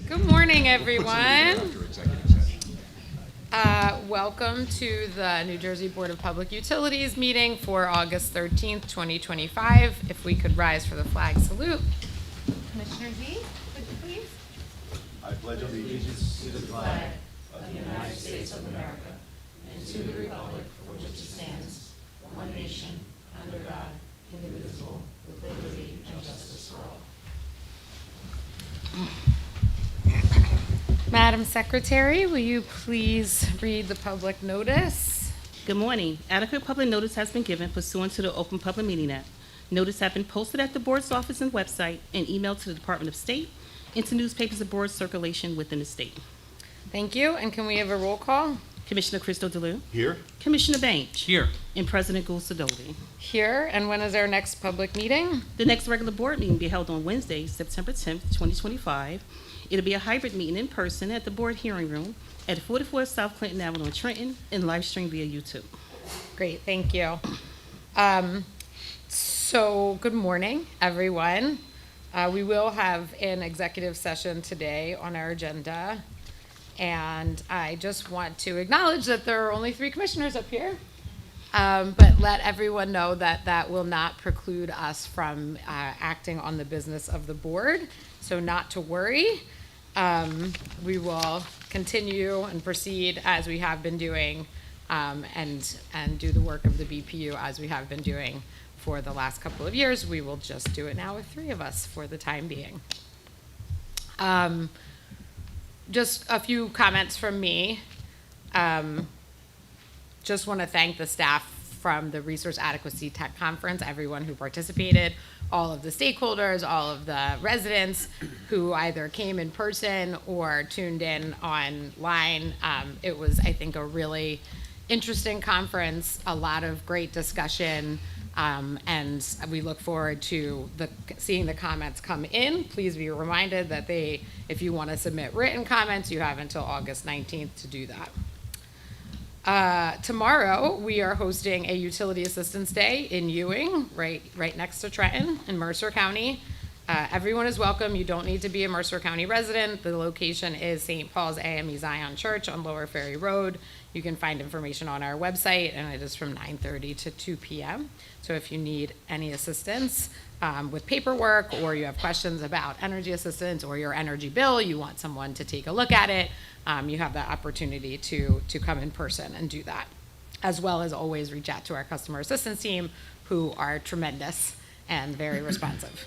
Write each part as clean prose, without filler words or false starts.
Good morning, everyone. Welcome to the New Jersey Board of Public Utilities meeting for August 13th, 2025. If we could rise for the flag salute. Commissioner Z, could you please? I pledge allegiance to the flag of the United States of America and to the republic for which it stands, one nation, under God, indivisible, with liberty and justice for all. Madam Secretary, will you please read the public notice? Good morning. Adequate public notice has been given pursuant to the Open Public Meeting Act. Notice have been posted at the board's office and website and emailed to the Department of State and to newspapers and board circulation within the state. Thank you. And can we have a roll call? Commissioner Crystal DeLue. Here. Commissioner Banks. Here. And President Gould Sidoti. Here. And when is our next public meeting? The next regular board meeting will be held on Wednesday, September 10th, 2025. It'll be a hybrid meeting in person at the board hearing room at 44 South Clinton Avenue in Trenton and live stream via YouTube. Great, thank you. So good morning, everyone. We will have an executive session today on our agenda. And I just want to acknowledge that there are only 3 commissioners up here. But let everyone know that that will not preclude us from acting on the business of the board. So not to worry. We will continue and proceed as we have been doing and do the work of the BPU as we have been doing for the last couple of years. We will just do it now with 3 of us for the time being. Just a few comments from me. Just want to thank the staff from the Resource Adequacy Tech Conference, everyone who participated, all of the stakeholders, all of the residents who either came in person or tuned in online. It was, I think, a really interesting conference, a lot of great discussion, and we look forward to seeing the comments come in. Please be reminded that if you want to submit written comments, you have until August 19th to do that. Tomorrow, we are hosting a Utility Assistance Day in Ewing, right next to Trenton in Mercer County. Everyone is welcome. You don't need to be a Mercer County resident. The location is St. Paul's AME Zion Church on Lower Ferry Road. You can find information on our website, and it is from 9:30 to 2 p.m. So if you need any assistance with paperwork, or you have questions about energy assistance or your energy bill, you want someone to take a look at it, you have that opportunity to come in person and do that, as well as always reach out to our customer assistance team, who are tremendous and very responsive.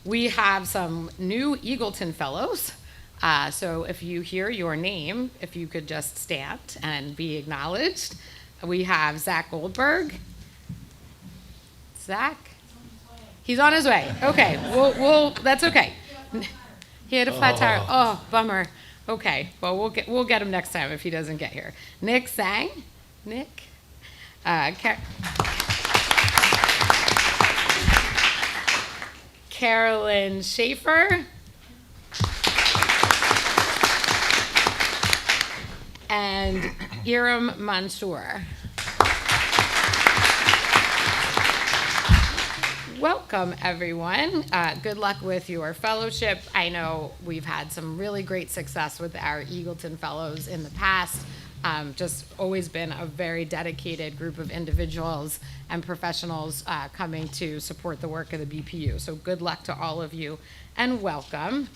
We have some new Eagleton Fellows. So if you hear your name, if you could just stand and be acknowledged. We have Zach Goldberg. Zach? He's on his way. Okay, that's okay. He had a flat tire. Oh, bummer. Okay, well, we'll get him next time if he doesn't get here. Nick Sang. Nick. Carolyn Schaefer. And Iram Mansour. Welcome, everyone. Good luck with your fellowship. I know we've had some really great success with our Eagleton Fellows in the past. Just always been a very dedicated group of individuals and professionals coming to support the work of the BPU. So good luck to all of you and welcome.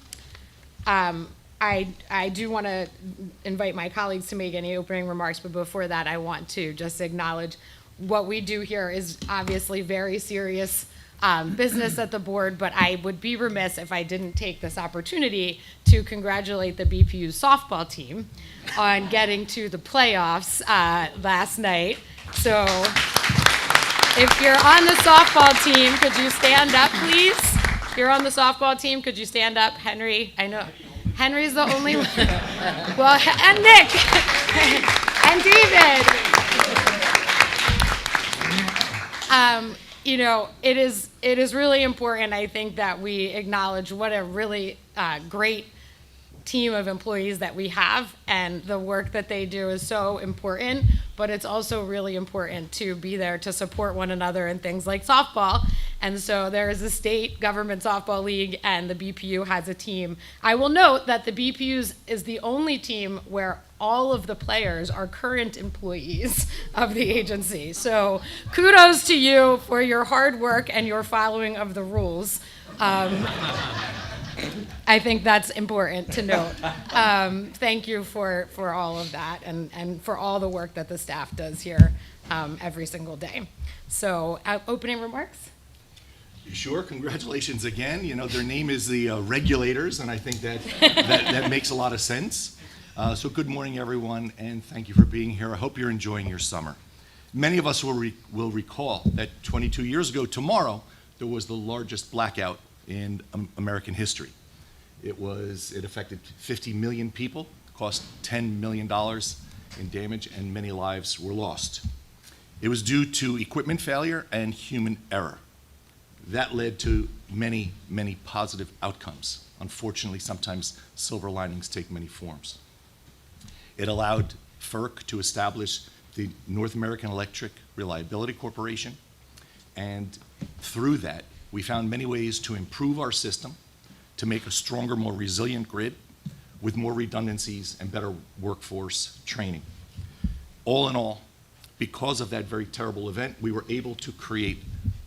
I do want to invite my colleagues to make any opening remarks, but before that, I want to just acknowledge what we do here is obviously very serious business at the board, but I would be remiss if I didn't take this opportunity to congratulate the BPU softball team on getting to the playoffs last night. So if you're on the softball team, could you stand up, please? If you're on the softball team, could you stand up? Henry, I know Henry's the only one. Well, and Nick and David. It is really important, I think, that we acknowledge what a really great team of employees that we have, and the work that they do is so important, but it's also really important to be there to support one another in things like softball. And so there is a state government softball league, and the BPU has a team. I will note that the BPU is the only team where all of the players are current employees of the agency. So kudos to you for your hard work and your following of the rules. I think that's important to note. Thank you for all of that and for all the work that the staff does here every single day. So opening remarks? Sure, congratulations again. You know, their name is the regulators, and I think that makes a lot of sense. So good morning, everyone, and thank you for being here. I hope you're enjoying your summer. Many of us will recall that 22 years ago tomorrow, there was the largest blackout in American history. It affected 50 million people, cost $10 million in damage, and many lives were lost. It was due to equipment failure and human error. That led to many, many positive outcomes. Unfortunately, sometimes silver linings take many forms. It allowed FERC to establish the North American Electric Reliability Corporation, and through that, we found many ways to improve our system, to make a stronger, more resilient grid with more redundancies and better workforce training. All in all, because of that very terrible event, we were able to create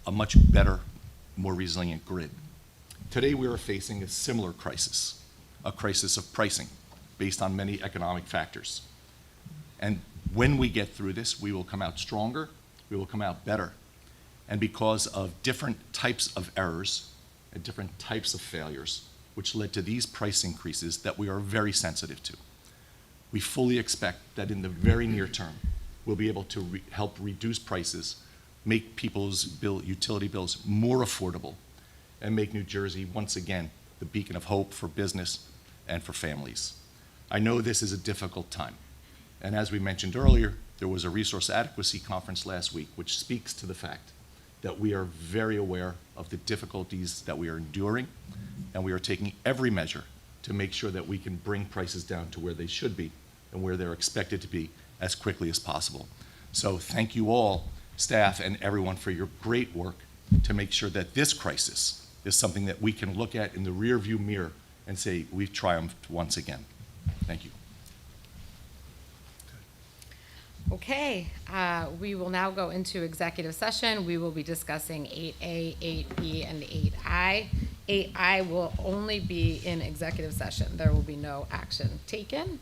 a much better, more resilient grid. Today, we are facing a similar crisis, a crisis of pricing based on many economic factors. And when we get through this, we will come out stronger, we will come out better. And because of different types of errors and different types of failures, which led to these price increases that we are very sensitive to, we fully expect that in the very near term, we'll be able to help reduce prices, make people's utility bills more affordable, and make New Jersey, once again, the beacon of hope for business and for families. I know this is a difficult time. And as we mentioned earlier, there was a resource adequacy conference last week, which speaks to the fact that we are very aware of the difficulties that we are enduring, and we are taking every measure to make sure that we can bring prices down to where they should be and where they're expected to be as quickly as possible. So thank you all, staff and everyone, for your great work to make sure that this crisis is something that we can look at in the rearview mirror and say, we've triumphed once again. Thank you. Okay, we will now go into executive session. We will be discussing 8A, 8B, and 8I. 8I will only be in executive session. There will be no action taken.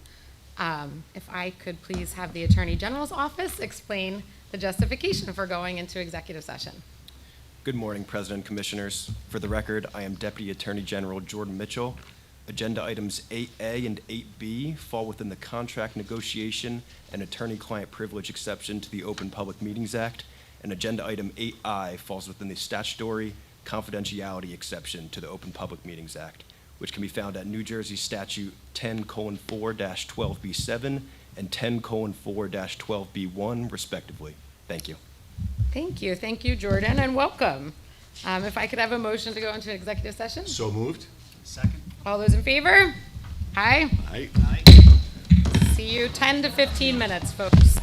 If I could please have the Attorney General's office explain the justification for going into executive session. Good morning, President, Commissioners. For the record, I am Deputy Attorney General Jordan Mitchell. Agenda items 8A and 8B fall within the contract negotiation and attorney-client privilege exception to the Open Public Meetings Act, and agenda item 8I falls within the statutory confidentiality exception to the Open Public Meetings Act, which can be found at New Jersey Statute 10:4-12B7 and 10:4-12B1, respectively. Thank you. Thank you, Jordan, and welcome. If I could have a motion to go into executive session? So moved. Second. All those in favor? Aye. Aye. See you 10 to 15 minutes, folks.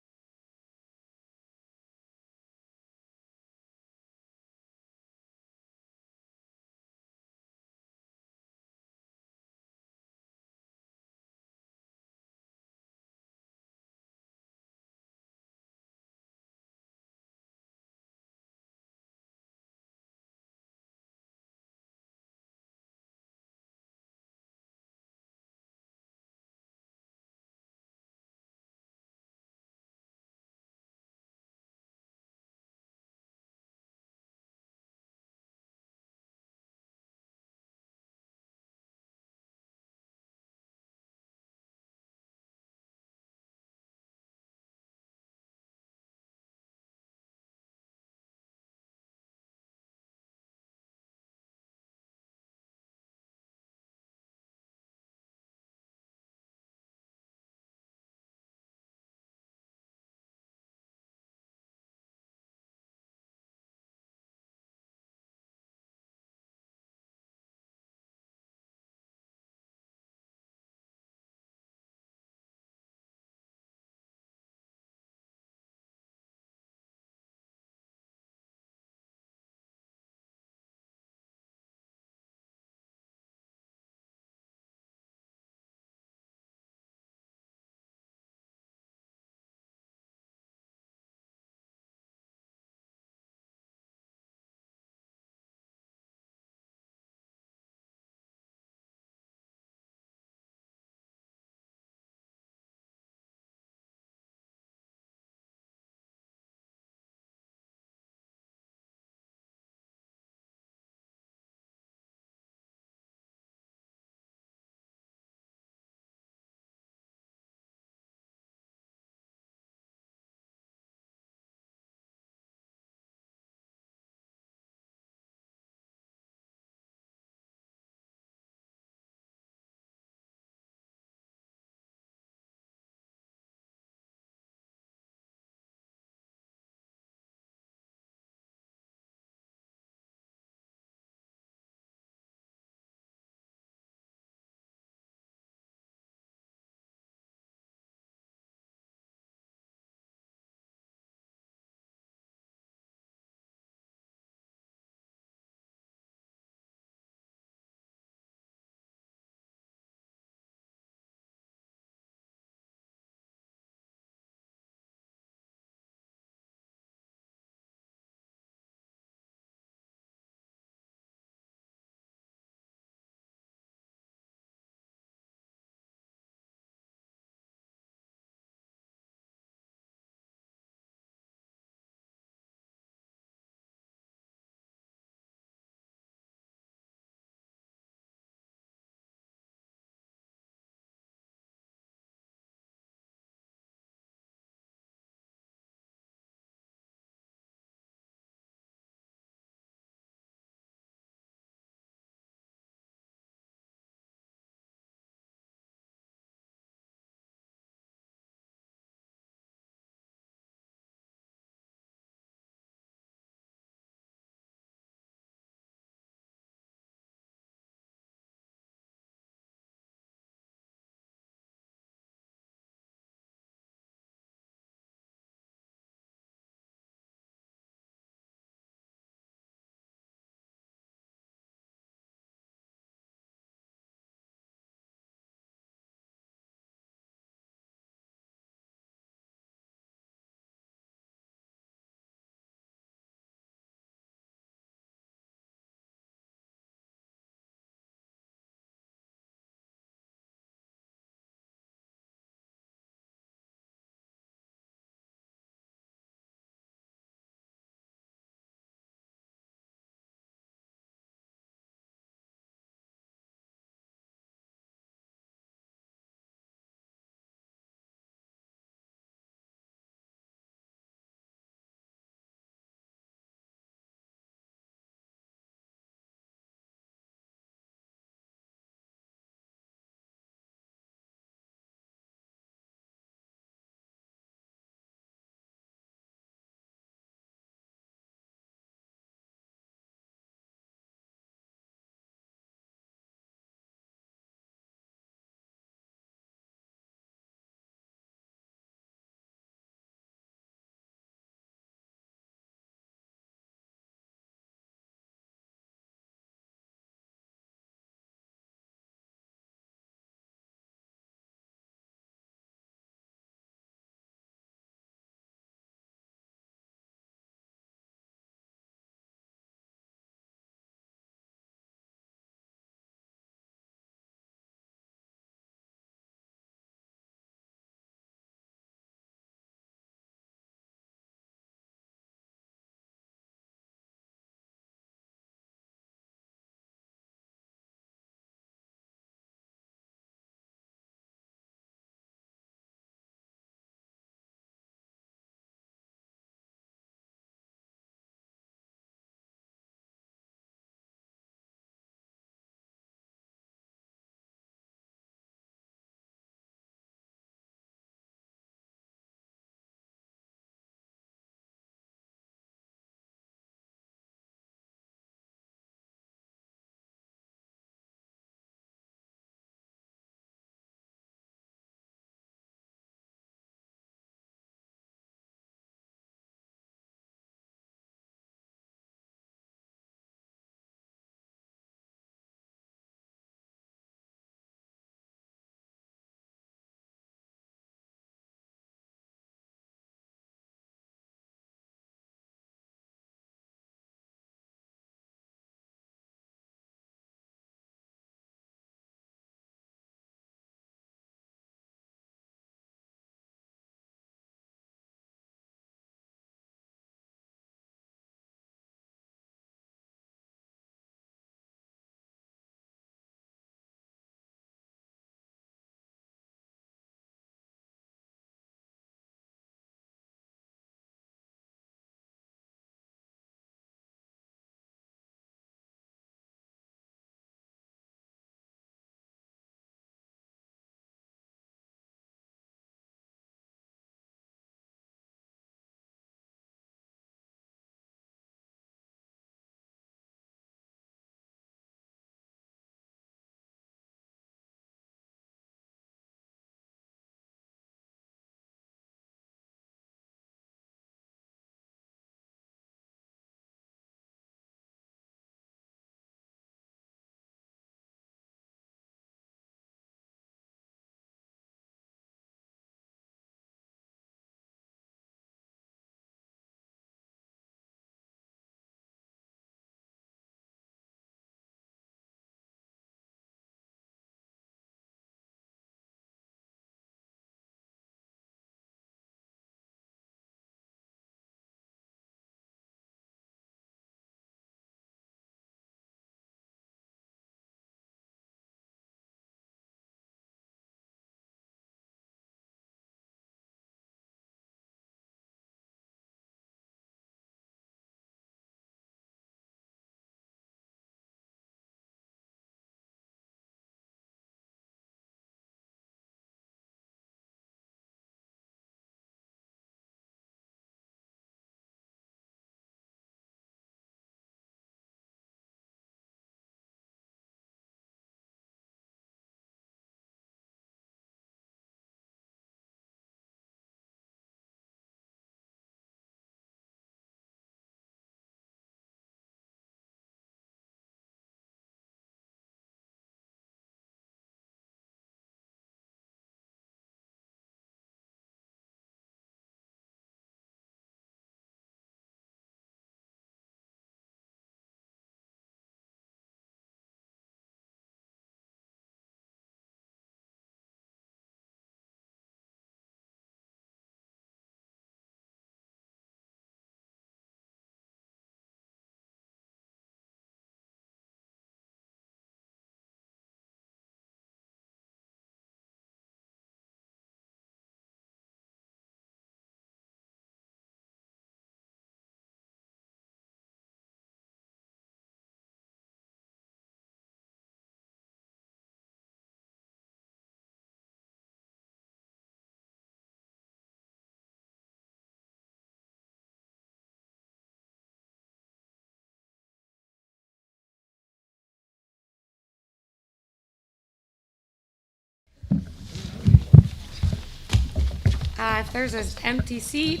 If there's an empty seat,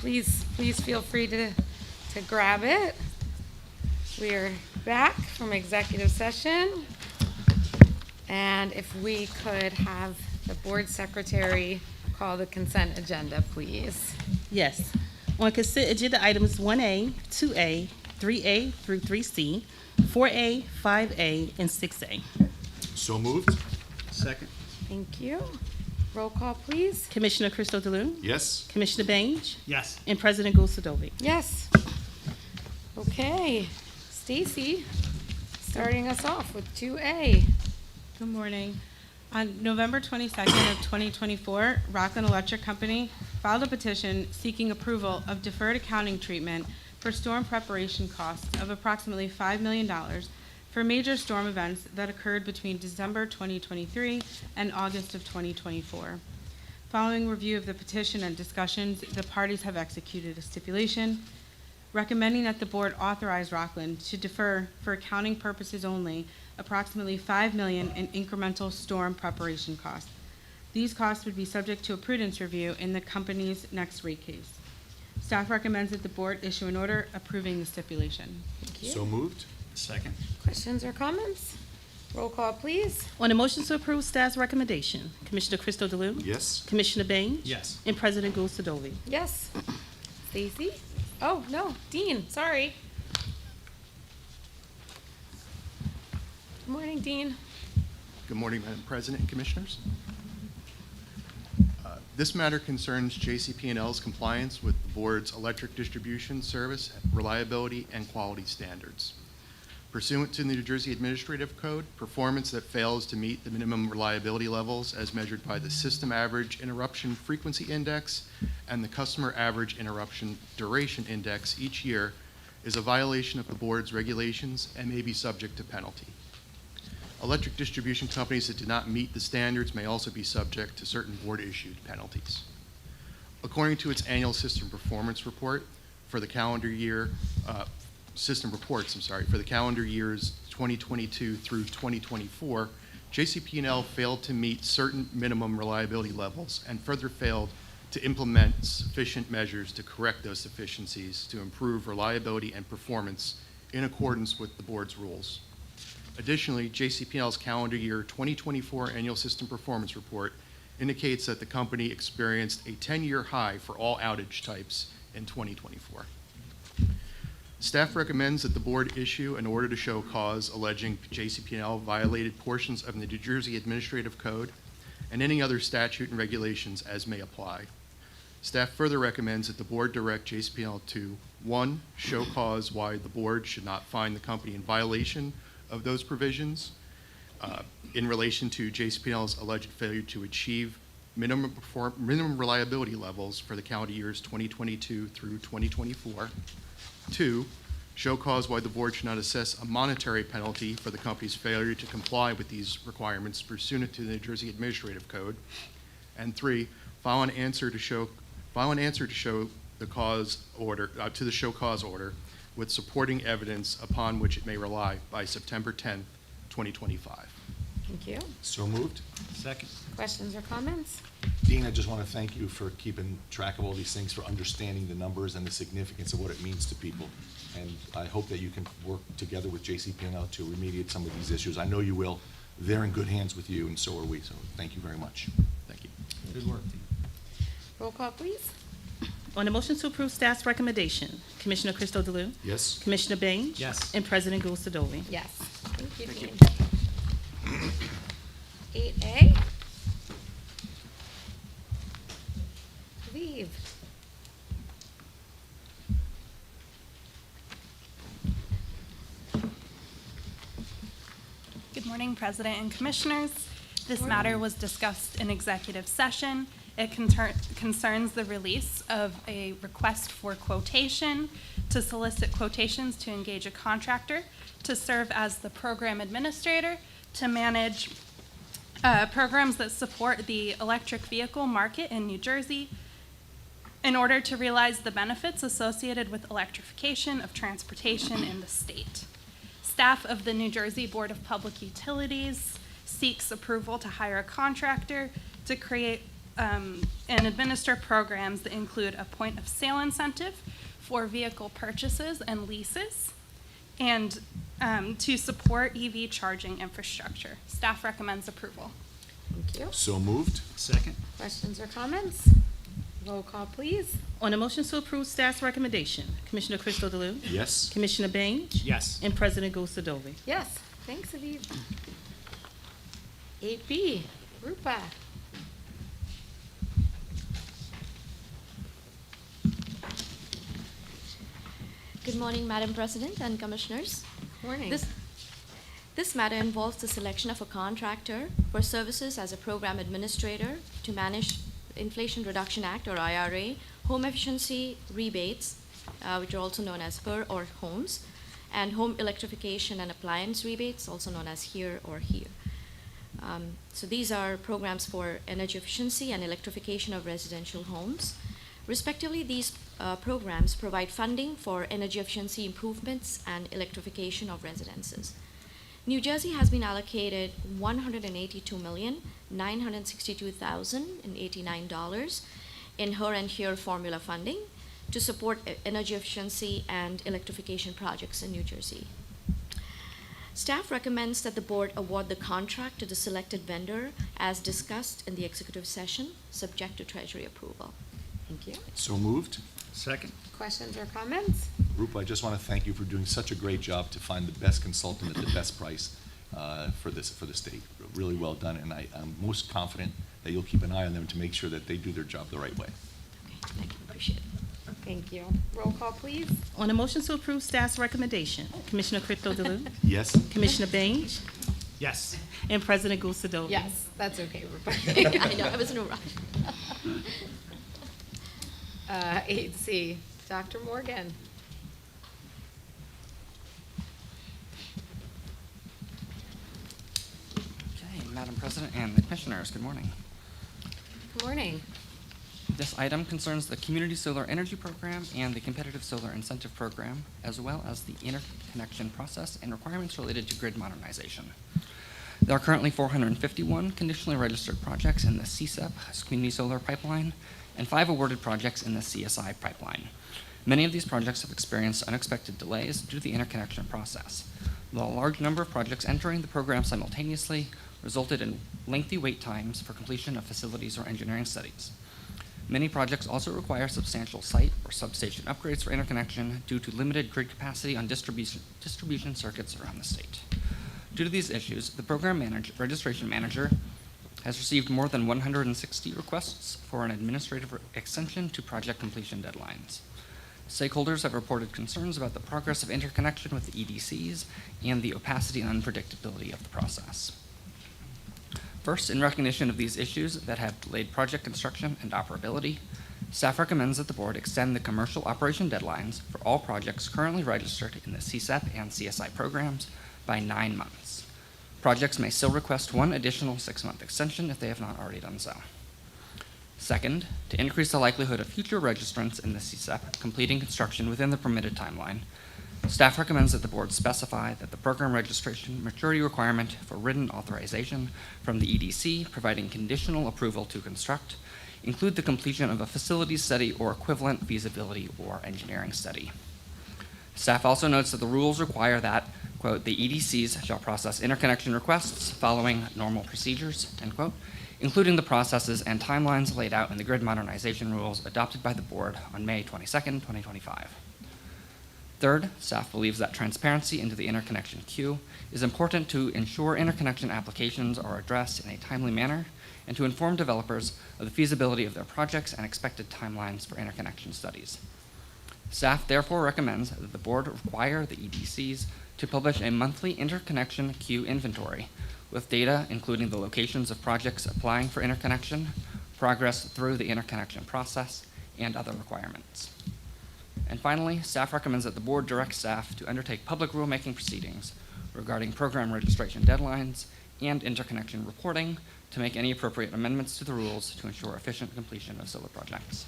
please feel free to grab it. We are back from executive session. And if we could have the board secretary call the consent agenda, please. Yes. On consent agenda items 1A, 2A, 3A through 3C, 4A, 5A, and 6A. So moved? Second. Thank you. Roll call, please. Commissioner Crystal Delune, Yes. Commissioner Baines, Yes. and President Gulsadovi. Yes. Okay, Stacy, starting us off with 2A. Good morning. On November 22nd of 2024, Rockland Electric Company filed a petition seeking approval of deferred accounting treatment for storm preparation costs of approximately $5 million for major storm events that occurred between December 2023 and August of 2024. Following review of the petition and discussions, the parties have executed a stipulation recommending that the board authorize Rockland to defer, for accounting purposes only, approximately $5 million in incremental storm preparation costs. These costs would be subject to a prudence review in the company's next rate case. Staff recommends that the board issue an order approving the stipulation. Thank you. So moved? Second. Questions or comments? Roll call, please. On the motion to approve staff's recommendation, Commissioner Crystal Delune, Yes. Commissioner Baines, Yes. and President Gulsadovi. Yes. Stacy? Oh, no, Dean, sorry. Good morning, Dean. Good morning, Madam President and Commissioners. This matter concerns JCP&L's compliance with the board's electric distribution service, reliability, and quality standards. Pursuant to the New Jersey Administrative Code, performance that fails to meet the minimum reliability levels as measured by the System Average Interruption Frequency Index and the Customer Average Interruption Duration Index each year is a violation of the board's regulations and may be subject to penalty. Electric distribution companies that do not meet the standards may also be subject to certain board-issued penalties. According to its annual system performance report for the calendar year, for the calendar years 2022 through 2024, JCP&L failed to meet certain minimum reliability levels and further failed to implement sufficient measures to correct those deficiencies to improve reliability and performance in accordance with the board's rules. Additionally, JCP&L's calendar year 2024 annual system performance report indicates that the company experienced a 10-year high for all outage types in 2024. Staff recommends that the board issue an order to show cause alleging JCP&L violated portions of the New Jersey Administrative Code and any other statute and regulations as may apply. Staff further recommends that the board direct JCP&L to 1, show cause why the board should not find the company in violation of those provisions in relation to JCP&L's alleged failure to achieve minimum reliability levels for the calendar years 2022 through 2024. 2, show cause why the board should not assess a monetary penalty for the company's failure to comply with these requirements pursuant to the New Jersey Administrative Code. And 3, file an answer to show the cause order to the show cause order with supporting evidence upon which it may rely by September 10th, 2025. Thank you. So moved? Second. Questions or comments? Dean, I just want to thank you for keeping track of all these things, for understanding the numbers and the significance of what it means to people. And I hope that you can work together with JCP&L to remediate some of these issues. I know you will. They're in good hands with you, and so are we. So thank you very much. Thank you. Good work, Dean. Roll call, please. On the motion to approve staff's recommendation, Commissioner Crystal Delune, Yes? Commissioner Baines, Yes. and President Gulsadovi. Yes. Thank you, Dean. 8A. Leave. Good morning, President and Commissioners. This matter was discussed in executive session. It concerns the release of a request for quotation to solicit quotations to engage a contractor to serve as the program administrator to manage programs that support the electric vehicle market in New Jersey in order to realize the benefits associated with electrification of transportation in the state. Staff of the New Jersey Board of Public Utilities seeks approval to hire a contractor to create and administer programs that include a point of sale incentive for vehicle purchases and leases, and to support EV charging infrastructure. Staff recommends approval. Thank you. So moved. Second. Questions or comments? Roll call, please. On the motion to approve staff's recommendation, Commissioner Crystal Delue? Yes. Commissioner Baines? Yes. And President Gussadovy? Yes, thanks, Aviv. 8B, Rupa. Good morning, Madam President and Commissioners. Morning. This matter involves the selection of a contractor for services as a program administrator to manage Inflation Reduction Act, or IRA, home efficiency rebates, which are also known as HER or HOMES, and home electrification and appliance rebates, also known as HERE or HERE. So these are programs for energy efficiency and electrification of residential homes. Respectively, these programs provide funding for energy efficiency improvements and electrification of residences. New Jersey has been allocated $182,962,089 in HER and HERE formula funding to support energy efficiency and electrification projects in New Jersey. Staff recommends that the board award the contract to the selected vendor as discussed in the executive session, subject to Treasury approval. Thank you. So moved. Second. Questions or comments? Rupa, I just want to thank you for doing such a great job to find the best consultant at the best price for the state. Really well done, and I'm most confident that you'll keep an eye on them to make sure that they do their job the right way. Okay, thank you, appreciate it. Thank you. Roll call, please. On the motion to approve staff's recommendation, Commissioner Crystal Delue? Yes. Commissioner Baines? Yes. And President Gussadovy? Yes, that's okay, Rupa. I know, I was in a rush. 8C, Dr. Morgan. Okay, Madam President and the Commissioners, good morning. Good morning. This item concerns the Community Solar Energy Program and the Competitive Solar Incentive Program, as well as the interconnection process and requirements related to grid modernization. There are currently 451 conditionally registered projects in the CSEP, Community Solar Pipeline, and 5 awarded projects in the CSI pipeline. Many of these projects have experienced unexpected delays due to the interconnection process. The large number of projects entering the program simultaneously resulted in lengthy wait times for completion of facilities or engineering studies. Many projects also require substantial site or substation upgrades for interconnection due to limited grid capacity on distribution circuits around the state. Due to these issues, the program registration manager has received more than 160 requests for an administrative extension to project completion deadlines. Stakeholders have reported concerns about the progress of interconnection with the EDCs and the opacity and unpredictability of the process. First, in recognition of these issues that have delayed project construction and operability, staff recommends that the board extend the commercial operation deadlines for all projects currently registered in the CSEP and CSI programs by 9 months. Projects may still request one additional 6-month extension if they have not already done so. Second, to increase the likelihood of future registrants in the CSEP completing construction within the permitted timeline, staff recommends that the board specify that the program registration maturity requirement for written authorization from the EDC providing conditional approval to construct include the completion of a facility study or equivalent feasibility or engineering study. Staff also notes that the rules require that, quote, the EDCs shall process interconnection requests following normal procedures, end quote, including the processes and timelines laid out in the grid modernization rules adopted by the board on May 22nd, 2025. Third, staff believes that transparency into the interconnection queue is important to ensure interconnection applications are addressed in a timely manner and to inform developers of the feasibility of their projects and expected timelines for interconnection studies. Staff therefore recommends that the board require the EDCs to publish a monthly interconnection queue inventory with data including the locations of projects applying for interconnection, progress through the interconnection process, and other requirements. And finally, staff recommends that the board direct staff to undertake public rulemaking proceedings regarding program registration deadlines and interconnection reporting to make any appropriate amendments to the rules to ensure efficient completion of solar projects.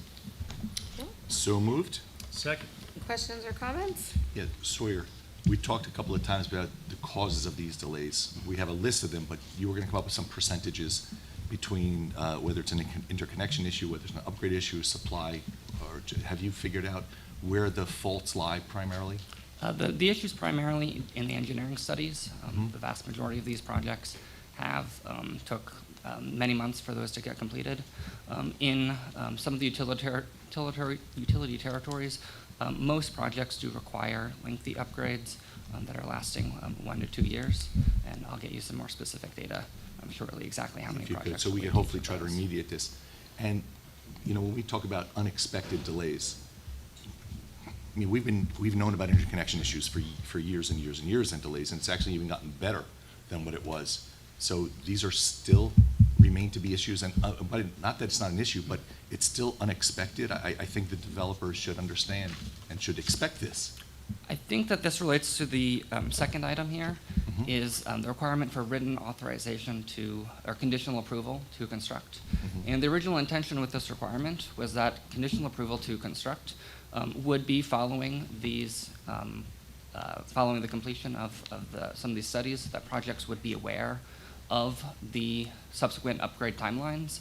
So moved. Second. Questions or comments? Yeah, Sawyer, we talked a couple of times about the causes of these delays. We have a list of them, but you were going to come up with some percentages between whether it's an interconnection issue, whether it's an upgrade issue, supply, or have you figured out where the faults lie primarily? The issues primarily in the engineering studies. The vast majority of these projects have took many months for those to get completed. In some of the utility territories, most projects do require lengthy upgrades that are lasting 1 to 2 years, and I'll get you some more specific data shortly, exactly how many If you projects. could, so we will can be hopefully try to proposed. remediate this. And, you know, when we talk about unexpected delays, I mean, we've known about interconnection issues for years and years and years and delays, and it's actually even gotten better than what it was. So these are still remain to be issues, and but not that it's not an issue, but it's still unexpected. I think the developers should understand and should expect this. I think that this relates to the second item here, Mhm. is the requirement for written authorization to, or conditional approval to construct. Mhm. And the original intention with this requirement was that conditional approval to construct would be following these, following the completion of some of these studies, that projects would be aware of the subsequent upgrade timelines.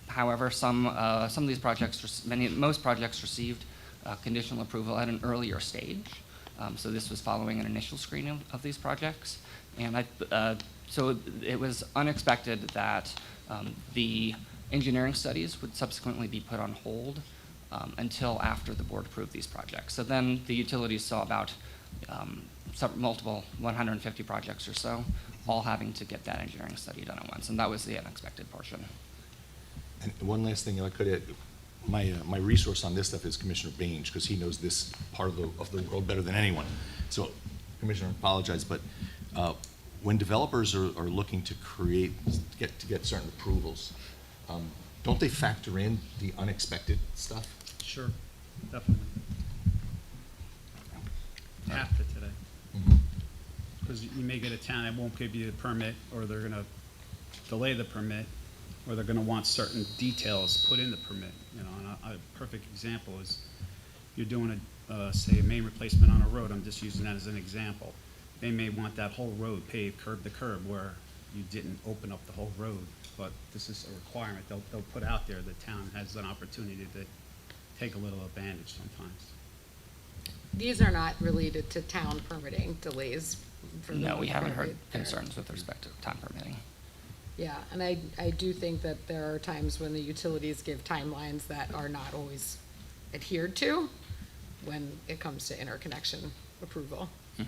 However, some of these projects, most projects received conditional approval at an earlier stage. So this was following an initial screening of these projects. And so it was unexpected that the engineering studies would subsequently be put on hold until after the board approved these projects. So then the utilities saw about multiple 150 projects or so, all having to get that engineering study done at once. And that was the unexpected portion. And one last thing, if I could add, my resource on this stuff is Commissioner Baines, because he knows this part of the world better than anyone. So, Commissioner, I apologize, but when developers are looking to get certain approvals, don't they factor in the unexpected stuff? Sure, definitely. Have to today. Because you may get a town that won't give you the permit, or they're gonna delay the permit, or they're gonna want certain details put in the permit, you know, and a perfect example is you're doing say a main replacement on a road, I'm just using that as an example. They may want that whole road paved curb to curb where you didn't open up the whole road, but this is a requirement they'll put out there. The town has an opportunity to take a little advantage sometimes. These are not related to town permitting delays. For the No, we most haven't part, heard right? concerns with respect to time permitting. Yeah, and I do think that there are times when the utilities give timelines that are not always adhered to when it comes to interconnection approval. All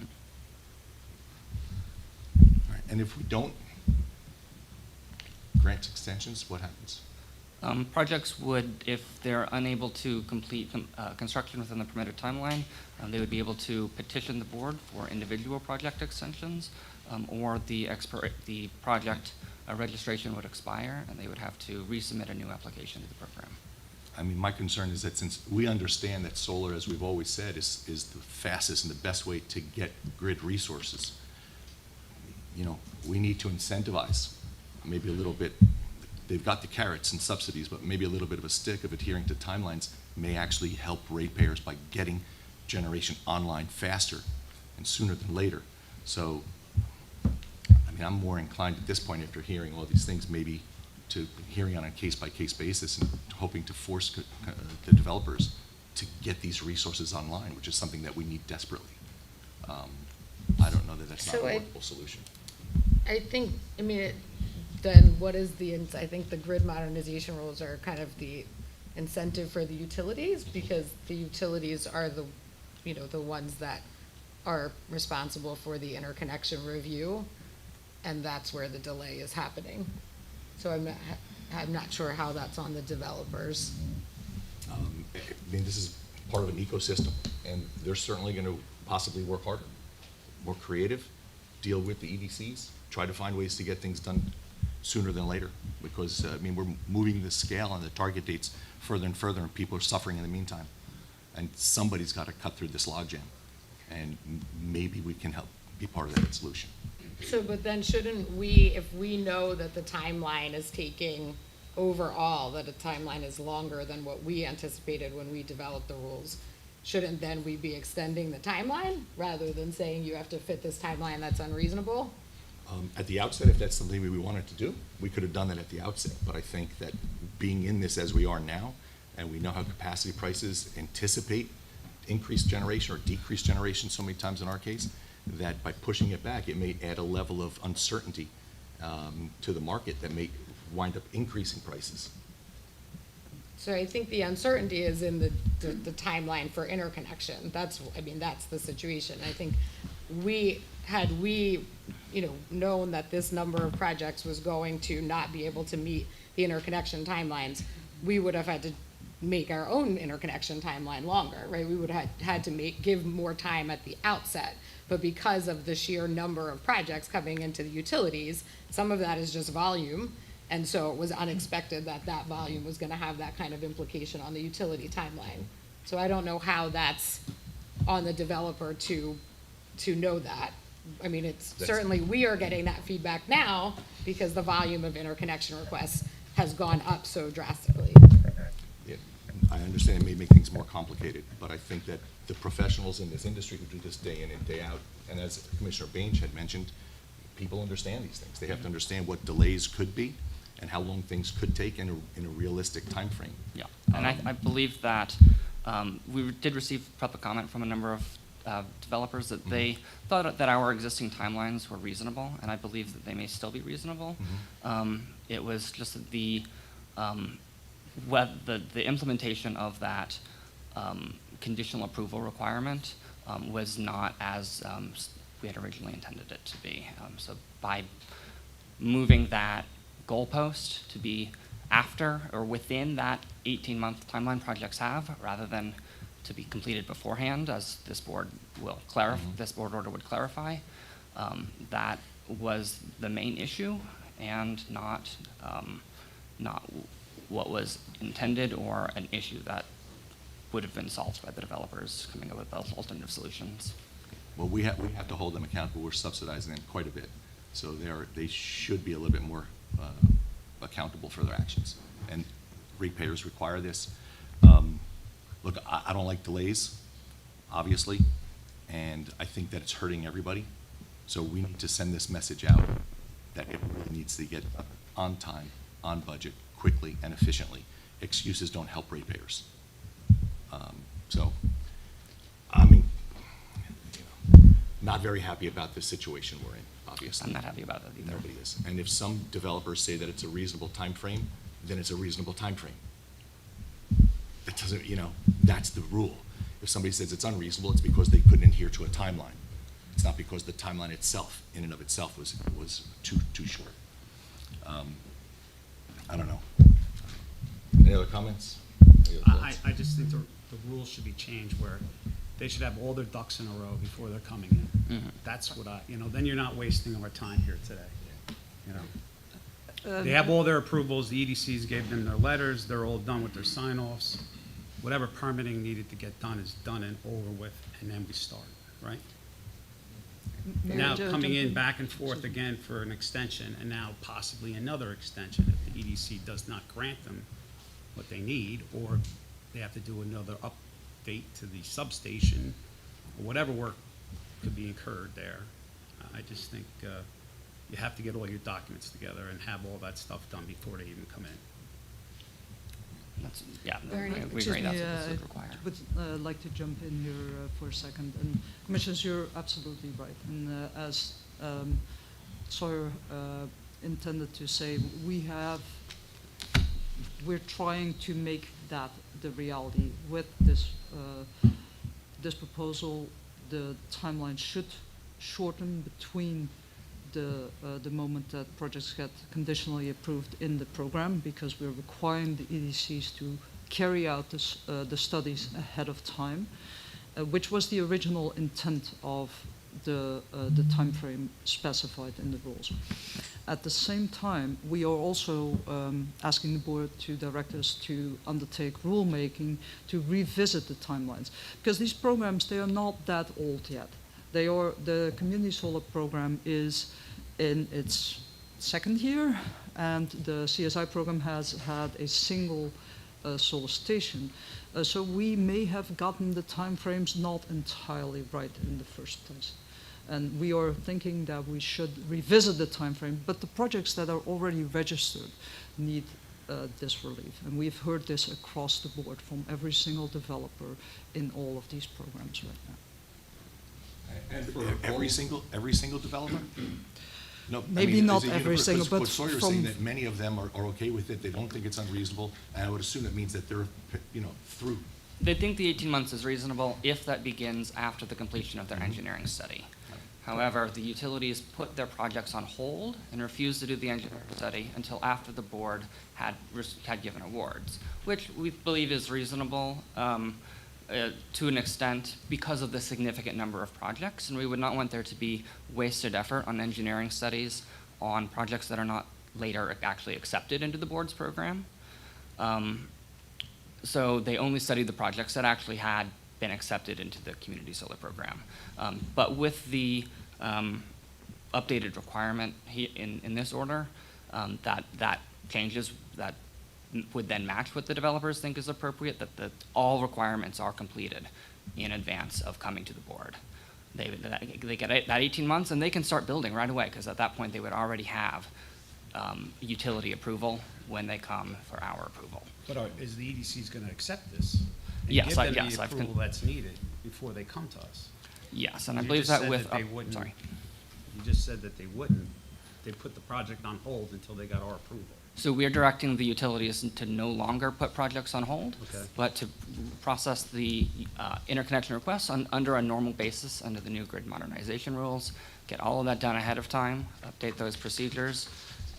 right, and if we don't grant extensions, what happens? Projects would, if they're unable to complete construction within the permitted timeline, they would be able to petition the board for individual project extensions, or the project registration would expire, and they would have to resubmit a new application to the program. I mean, my concern is that since we understand that solar, as we've always said, is the fastest and the best way to get grid resources, you know, we need to incentivize maybe a little bit. They've got the carrots and subsidies, but maybe a little bit of a stick of adhering to timelines may actually help ratepayers by getting generation online faster and sooner than later. So, I mean, I'm more inclined at this point, after hearing all these things, maybe to hearing on a case-by-case basis and hoping to force the developers to get these resources online, which is something that we need desperately. I don't know that that's not So a I- workable solution. I think, I mean, then what is I think the grid modernization rules are kind of the incentive for the utilities, because the utilities are the, you know, the ones that are responsible for the interconnection review, and that's where the delay is happening. So I'm not sure how that's on the developers. I mean, this is part of an ecosystem, and they're certainly going to possibly work harder, more creative, deal with the EDCs, try to find ways to get things done sooner than later, because, I mean, we're moving the scale and the target dates further and further, and people are suffering in the meantime. And somebody's got to cut through this logjam, and maybe we can help be part of that solution. So, but then shouldn't we, if we know that the timeline is taking overall, that a timeline is longer than what we anticipated when we developed the rules, shouldn't then we be extending the timeline rather than saying you have to fit this timeline that's unreasonable? At the outset, if that's something we wanted to do, we could have done that at the outset. But I think that being in this as we are now, and we know how capacity prices anticipate increased generation or decreased generation so many times in our case, that by pushing it back, it may add a level of uncertainty to the market that may wind up increasing prices. So I think the uncertainty is in the timeline for interconnection. That's the situation. I think had we, known that this number of projects was going to not be able to meet the interconnection timelines, we would have had to make our own interconnection timeline longer, right? We would have had to give more time at the outset. But because of the sheer number of projects coming into the utilities, some of that is just volume. And so it was unexpected that volume was gonna have that kind of implication on the utility timeline. So I don't know how that's on the developer to know that. I mean, it's certainly, we are getting that feedback now because the volume of interconnection requests has gone up so drastically. Yeah, I understand it may make things more complicated, but I think that the professionals in this industry who do this day in and day out, and as Commissioner Baines had mentioned, people understand these things. They have to understand what delays could be and how long things could take in a realistic time frame. Yeah, and I believe that we did receive public comment from a number of developers that they thought that our existing timelines were reasonable, and I believe that they may still be reasonable. It was just that the implementation of that conditional approval requirement was not as we had originally intended it to be. So by moving that goalpost to be after or within that 18-month timeline projects have, rather than to be completed beforehand, as this board will clarify, this board order would clarify, that was the main issue, and not what was intended or an issue that would have been solved by the developers coming up with those alternative solutions. Well, we have to hold them accountable. We're subsidizing them quite a bit. So they should be a little bit more accountable for their actions. And ratepayers require this. Look, I don't like delays, obviously, and I think that it's hurting everybody. So we need to send this message out that it really needs to get on time, on budget, quickly, and efficiently. Excuses don't help ratepayers. So, I mean, not very happy about the situation we're in, obviously. I'm not happy about it either. Nobody is. And if some developers say that it's a reasonable time frame, then it's a reasonable time frame. It doesn't, that's the rule. If somebody says it's unreasonable, it's because they couldn't adhere to a timeline. It's not because the timeline itself, in and of itself, was too short. I don't know. Any other comments? Any other thoughts? I just think the rules should be changed where they should have all their ducks in a row before they're coming in. That's what then you're not wasting our time here today. They have all their approvals, the EDCs gave them their letters, they're all done with their sign-offs. Whatever permitting needed to get done is done and over with, and then we start, right? Now, coming in back and forth again for an extension, and now possibly another extension if the EDC does not grant them what they need, or they have to do another update to the substation, or whatever work could be incurred there. I just think you have to get all your documents together and have all that stuff done before they even come in. We agree that's what this would require. Would like to jump in here for a second. And Commissioners, you're absolutely right. And as Sawyer intended to say, we're trying to make that the reality with this this proposal. The timeline should shorten between the moment that projects get conditionally approved in the program, because we're requiring the EDCs to carry out the studies ahead of time, which was the original intent of the time frame specified in the rules. At the same time, we are also asking the board to direct us to undertake rulemaking to revisit the timelines, because these programs, they are not that old yet. The community solar program is in its second year, and the CSI program has had a single solar station. So we may have gotten the timeframes not entirely right in the first place. And we are thinking that we should revisit the timeframe, but the projects that are already registered need this relief. And we've heard this across the board from every single developer in all of these programs right now. And for every single developer? No, I Maybe mean, not is it every universal? single, Because but what Sawyer's from- saying that many of them are okay with it, they don't think it's unreasonable, and I would assume that means that they're, through. They think the 18 months is reasonable if that begins after the completion of their engineering study. However, the utilities put their projects on hold and refused to do the engineering study until after the board had given awards, which we believe is reasonable to an extent because of the significant number of projects, and we would not want there to be wasted effort on engineering studies on projects that are not later actually accepted into the board's program. So they only studied the projects that actually had been accepted into the community solar program. But with the updated requirement in this order, that changes, that would then match what the developers think is appropriate, that all requirements are completed in advance of coming to the board. They get that 18 months and they can start building right away, because at that point they would already have utility approval when they come for our approval. But is the EDC's gonna accept this? And Yes, give them yes, the I've approval that's needed before they come to us? Yes, and I You believe just that said with, they wouldn't- sorry. You just said that they wouldn't. They put the project on hold until they got our approval. So we are directing the utilities to no longer put projects on hold, Okay. but to process the interconnection requests under a normal basis, under the new grid modernization rules, get all of that done ahead of time, update those procedures,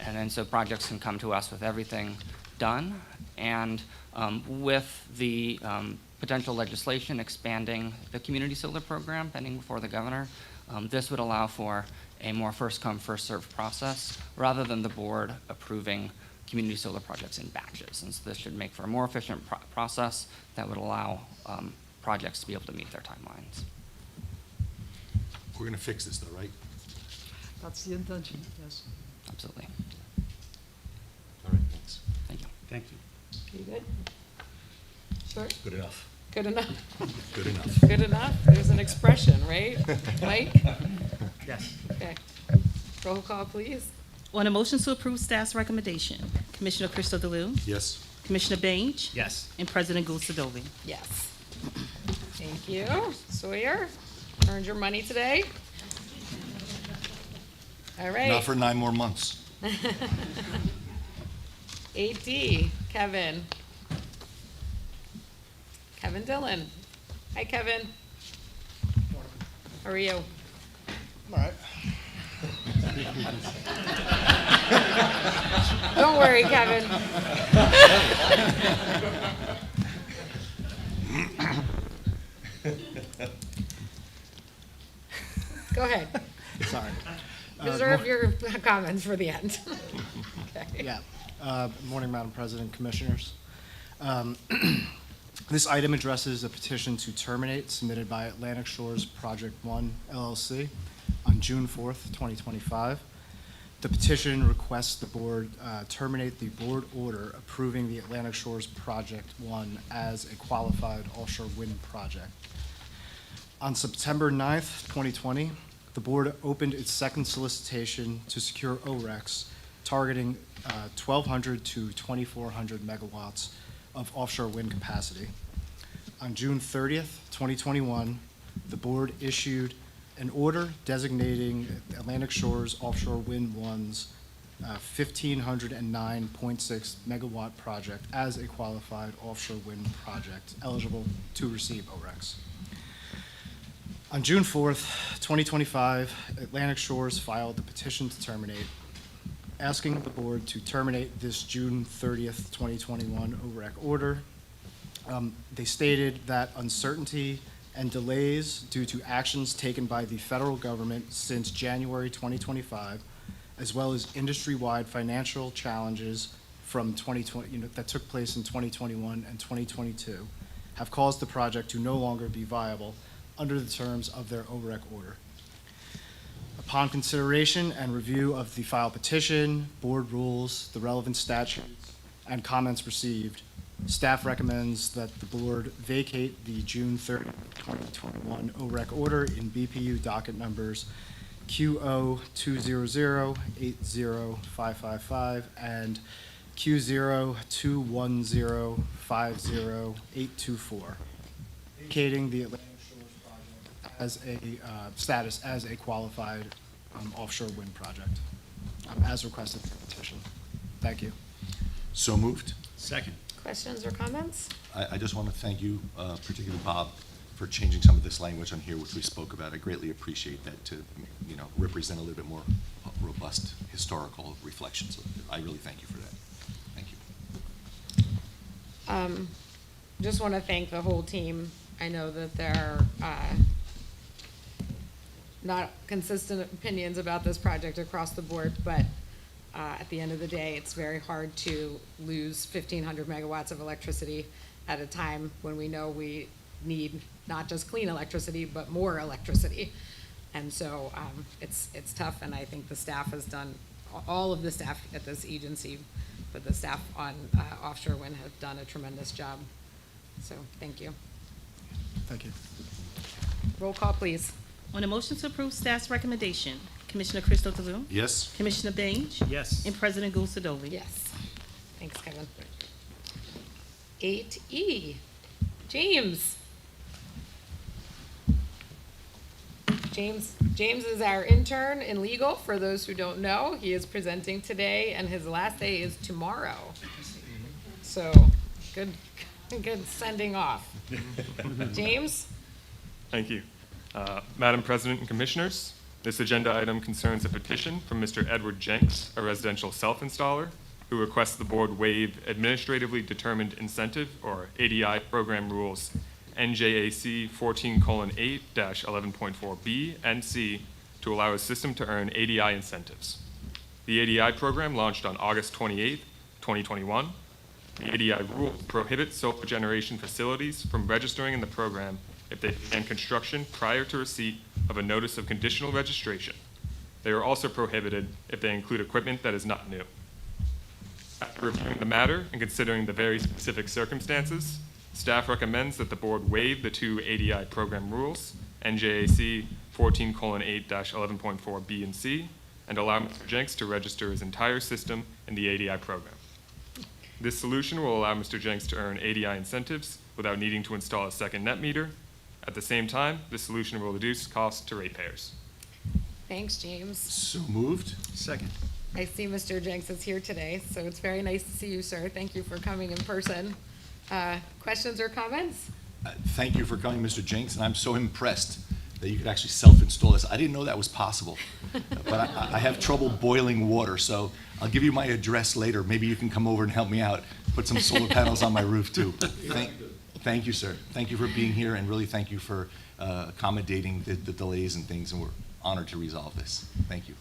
and then so projects can come to us with everything done. And with the potential legislation expanding the community solar program pending before the governor, this would allow for a more first-come, first-served process rather than the board approving community solar projects in batches. And so this should make for a more efficient process that would allow projects to be able to meet their timelines. We're gonna fix this though, right? That's the intention, yes. Absolutely. All right, thanks. Thank you. Thank you. You good? Sure. Good enough. Good enough? Good enough. Good enough? There's an expression, right? Mike? Yes. Okay. Roll call, please. On a motion to approve staff's recommendation, Commissioner Crystal Delue, Yes. Commissioner Bange, Yes. and President Gulsadovy. Yes. Thank you. Sawyer, earned your money today. All right. Not for 9 more months. 8D, Kevin. Kevin Dillon. Hi, Kevin. How are you? All right. Don't worry, Kevin. Go ahead. Sorry. Reserve your comments for the end. Okay. Yeah. Morning, Madam President, Commissioners. This item addresses a petition to terminate submitted by Atlantic Shores Project 1 LLC on June 4th, 2025. The petition requests the board terminate the board order approving the Atlantic Shores Project 1 as a qualified offshore wind project. On September 9th, 2020, the board opened its second solicitation to secure ORECs targeting 1,200 to 2,400 megawatts of offshore wind capacity. On June 30th, 2021, the board issued an order designating Atlantic Shores Offshore Wind 1's 1,509.6 megawatt project as a qualified offshore wind project eligible to receive ORECs. On June 4th, 2025, Atlantic Shores filed the petition to terminate, asking the board to terminate this June 30th, 2021 OREC order. They stated that uncertainty and delays due to actions taken by the federal government since January 2025, as well as industry-wide financial challenges from 2020, that took place in 2021 and 2022, have caused the project to no longer be viable under the terms of their OREC order. Upon consideration and review of the filed petition, board rules, the relevant statutes, and comments received, Staff recommends that the board vacate the June 30, 2021 OREC order in BPU docket numbers Q0200-80555 and Q021050-824, vacating the Atlantic Shores project as a status as a qualified offshore wind project, as requested in the petition. Thank you. So moved. Second. Questions or comments? I just want to thank you, particularly Bob, for changing some of this language on here, which we spoke about. I greatly appreciate that to, represent a little bit more robust historical reflection. So I really thank you for that. Thank you. Just want to thank the whole team. I know that there are not consistent opinions about this project across the board, but at the end of the day, it's very hard to lose 1,500 megawatts of electricity at a time when we know we need not just clean electricity, but more electricity. And so it's tough, and I think the staff has done, all of the staff at this agency, but the staff on offshore wind have done a tremendous job. So thank you. Thank you. Roll call, please. On a motion to approve staff's recommendation, Commissioner Christo DeLu, Yes? Commissioner Baines, Yes. and President Gulsadovy. Yes. Thanks, Kevin. 8E, James. James is our intern in legal. For those who don't know, he is presenting today, and his last day is tomorrow. So, good sending off. James? Thank you. Madam President and Commissioners, this agenda item concerns a petition from Mr. Edward Jenks, a residential self-installer, who requests the board waive administratively determined incentive, or ADI, program rules NJAC 14:8-11.4B and C to allow his system to earn ADI incentives. The ADI program launched on August 28, 2021. The ADI rule prohibits solar generation facilities from registering in the program if they began construction prior to receipt of a notice of conditional registration. They are also prohibited if they include equipment that is not new. After reviewing the matter and considering the very specific circumstances, staff recommends that the board waive the two ADI program rules, NJAC 14:8-11.4B and C, and allow Mr. Jenks to register his entire system in the ADI program. This solution will allow Mr. Jenks to earn ADI incentives without needing to install a second net meter. At the same time, this solution will reduce costs to ratepayers. Thanks, James. So moved. Second. I see Mr. Jenks is here today, so it's very nice to see you, sir. Thank you for coming in person. Questions or comments? Thank you for coming, Mr. Jenks, and I'm so impressed that you could actually self-install this. I didn't know that was possible, but I have trouble boiling water, so I'll give you my address later. Maybe you can come over and help me out, put some solar panels on my roof, too. Thank you, sir. Thank you for being here, and really thank you for accommodating the delays and things, and we're honored to resolve this. Thank you.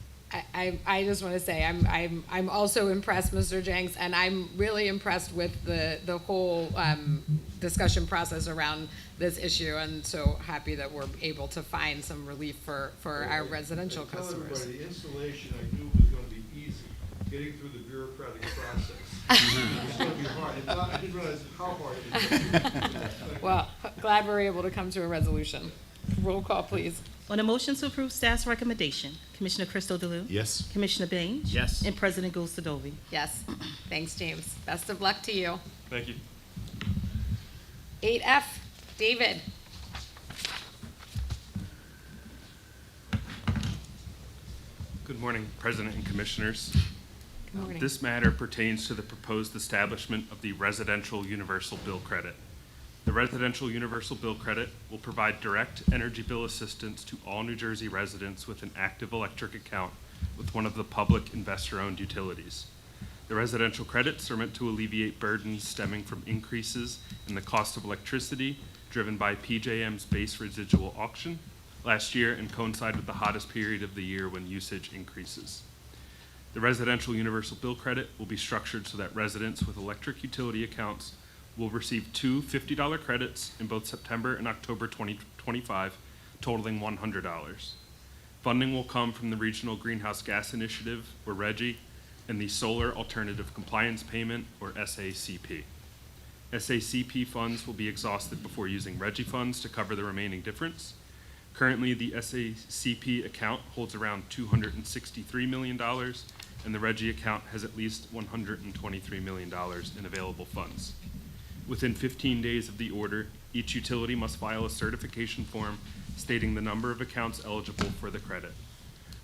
I just want to say I'm also impressed, Mr. Jenks, and I'm really impressed with the whole discussion process around this issue, and so happy that we're able to find some relief for our residential customers. The installation I knew was going to be easy. Getting through the bureaucratic process. It's going to be hard. I didn't realize how hard it is. Well, glad we're able to come to a resolution. Roll call, please. On a motion to approve staff's recommendation, Commissioner Christo DeLu, Yes? Commissioner Baines, Yes. and President Gulsadovy. Yes. Thanks, James. Best of luck to you. Thank you. 8F, David. Good morning, President and Commissioners. Good morning. This matter pertains to the proposed establishment of the Residential Universal Bill Credit. The Residential Universal Bill Credit will provide direct energy bill assistance to all New Jersey residents with an active electric account with one of the public investor-owned utilities. The residential credits are meant to alleviate burdens stemming from increases in the cost of electricity driven by PJM's base residual auction last year and coincide with the hottest period of the year when usage increases. The Residential Universal Bill Credit will be structured so that residents with electric utility accounts will receive two $50 credits in both September and October 2025, totaling $100. Funding will come from the Regional Greenhouse Gas Initiative, or RGGI, and the Solar Alternative Compliance Payment, or SACP. SACP funds will be exhausted before using REGI funds to cover the remaining difference. Currently, the SACP account holds around $263 million, and the REGI account has at least $123 million in available funds. Within 15 days of the order, each utility must file a certification form stating the number of accounts eligible for the credit.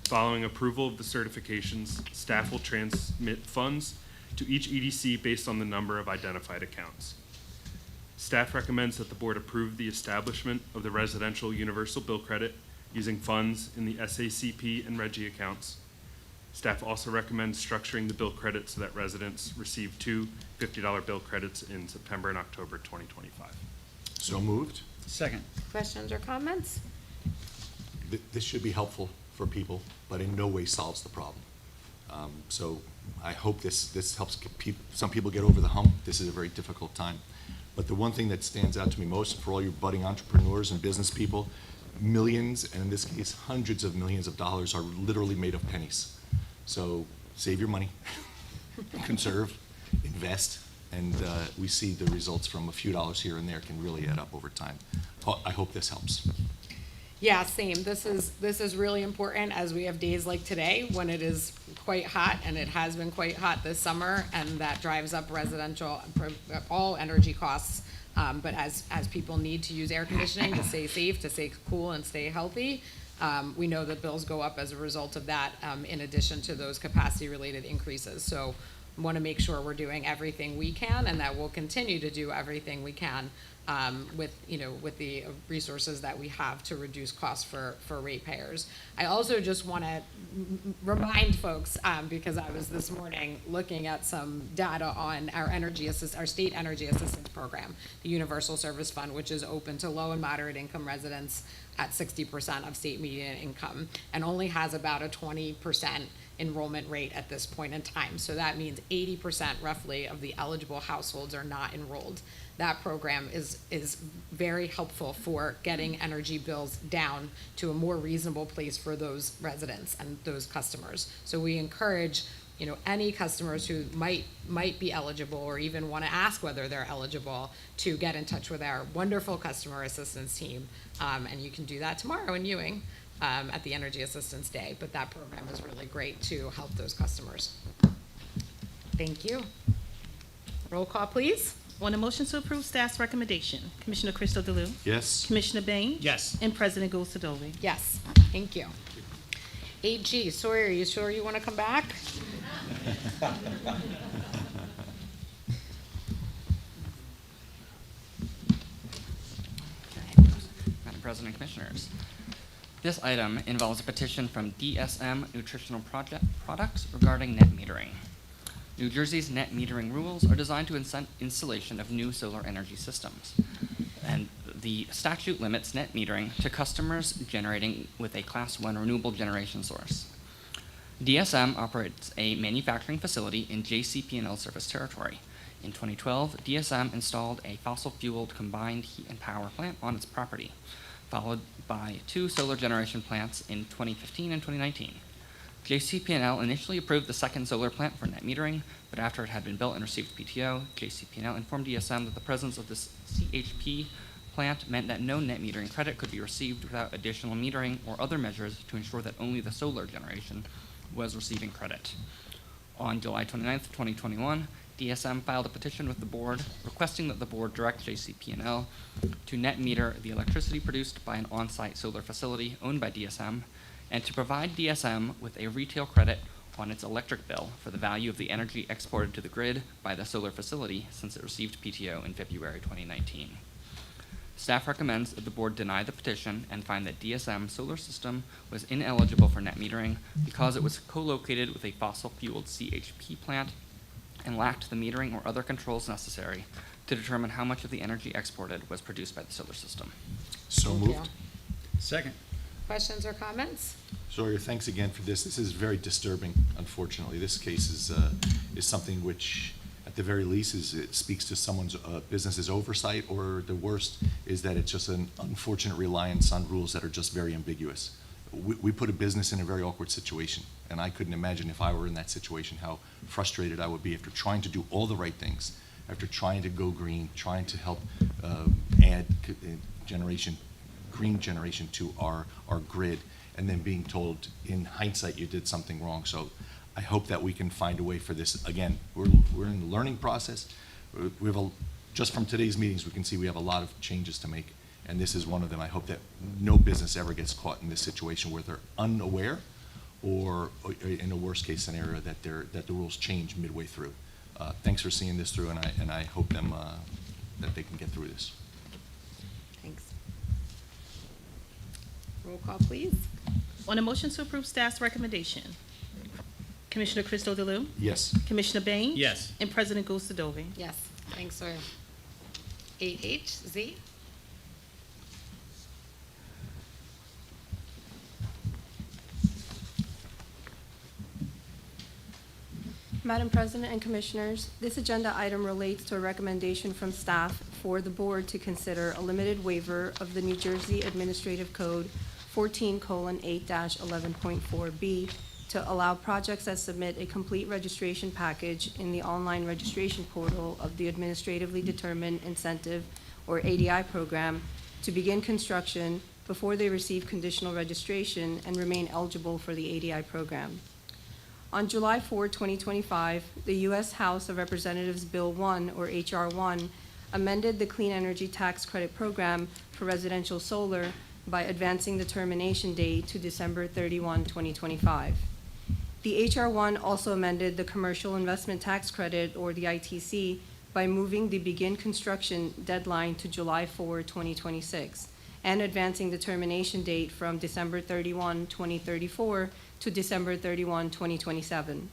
Following approval of the certifications, staff will transmit funds to each EDC based on the number of identified accounts. Staff recommends that the board approve the establishment of the residential universal bill credit using funds in the SACP and REGI accounts. Staff also recommends structuring the bill credit so that residents receive two $50 bill credits in September and October 2025. So moved. Second. Questions or comments? This should be helpful for people, but in no way solves the problem. So I hope this helps some people get over the hump. This is a very difficult time. But the one thing that stands out to me most for all you budding entrepreneurs and business people, millions, and in this case, hundreds of millions of dollars are literally made of pennies. So save your money, conserve, invest, and we see the results from a few dollars here and there can really add up over time. I hope this helps. Yeah, same. This is really important as we have days like today when it is quite hot, and it has been quite hot this summer, and that drives up residential, all energy costs. But as people need to use air conditioning to stay safe, to stay cool and stay healthy, we know that bills go up as a result of that, in addition to those capacity-related increases. So want to make sure we're doing everything we can, and that we'll continue to do everything we can with the resources that we have to reduce costs for ratepayers. I also just want to remind folks, because I was this morning looking at some data on our state energy assistance program, the Universal Service Fund, which is open to low and moderate income residents at 60% of state median income, and only has about a 20% enrollment rate at this point in time. So that means 80% roughly of the eligible households are not enrolled. That program is very helpful for getting energy bills down to a more reasonable place for those residents and those customers. So we encourage any customers who might be eligible or even want to ask whether they're eligible to get in touch with our wonderful customer assistance team. And you can do that tomorrow in Ewing at the Energy Assistance Day. But that program is really great to help those customers. Thank you. Roll call, please. On the motion to approve staff's recommendation, Commissioner Crystal DeLu? Yes? Commissioner Bain? Yes. And President Gosadovi? Yes, thank you. 8G, Sawyer, are you sure you want to come back? Madam President, Commissioners. This item involves a petition from DSM Nutritional Products regarding net metering. New Jersey's net metering rules are designed to incent installation of new solar energy systems. And the statute limits net metering to customers generating with a Class 1 renewable generation source. DSM operates a manufacturing facility in JCP&L service territory. In 2012, DSM installed a fossil-fueled combined heat and power plant on its property, followed by 2 solar generation plants in 2015 and 2019. JCP&L initially approved the second solar plant for net metering, but after it had been built and received PTO, JCP&L informed DSM that the presence of this CHP plant meant that no net metering credit could be received without additional metering or other measures to ensure that only the solar generation was receiving credit. On July 29th, 2021, DSM filed a petition with the board requesting that the board direct JCP&L to net meter the electricity produced by an on-site solar facility owned by DSM, and to provide DSM with a retail credit on its electric bill for the value of the energy exported to the grid by the solar facility since it received PTO in February 2019. Staff recommends that the board deny the petition and find that DSM solar system was ineligible for net metering because it was co-located with a fossil-fueled CHP plant and lacked the metering or other controls necessary to determine how much of the energy exported was produced by the solar system. So Thank moved. you. Second. Questions or comments? Sawyer, thanks again for this. This is very disturbing, unfortunately. This case is something which, at the very least, it speaks to someone's business's oversight, or the worst is that it's just an unfortunate reliance on rules that are just very ambiguous. We put a business in a very awkward situation, and I couldn't imagine if I were in that situation how frustrated I would be after trying to do all the right things, after trying to go green, trying to help add green generation to our grid, and then being told in hindsight you did something wrong. So I hope that we can find a way for this. Again, we're in the learning process. We have just from today's meetings, we can see we have a lot of changes to make, and this is one of them. I hope that no business ever gets caught in this situation where they're unaware, or in a worst case scenario that the rules change midway through. Thanks for seeing this through, and I hope that they can get through this. Thanks. Roll call, please. On a motion to approve staff's recommendation, Commissioner Cristo DeLu? Yes. Commissioner Bain? Yes. And President Gustadove? Yes, thanks, sir. 8H, Madam President and Commissioners, this agenda item relates to a recommendation from staff for the board to consider a limited waiver of the New Jersey Administrative Code 14:8-11.4B to allow projects that submit a complete registration package in the online registration portal of the Administratively Determined Incentive, or ADI program, to begin construction before they receive conditional registration and remain eligible for the ADI program. On July 4, 2025, the U.S. House of Representatives Bill 1, or H.R. 1, amended the Clean Energy Tax Credit Program for residential solar by advancing the termination date to December 31, 2025. The H.R. 1 also amended the Commercial Investment Tax Credit, or the ITC, by moving the begin construction deadline to July 4, 2026, and advancing the termination date from December 31, 2034 to December 31, 2027.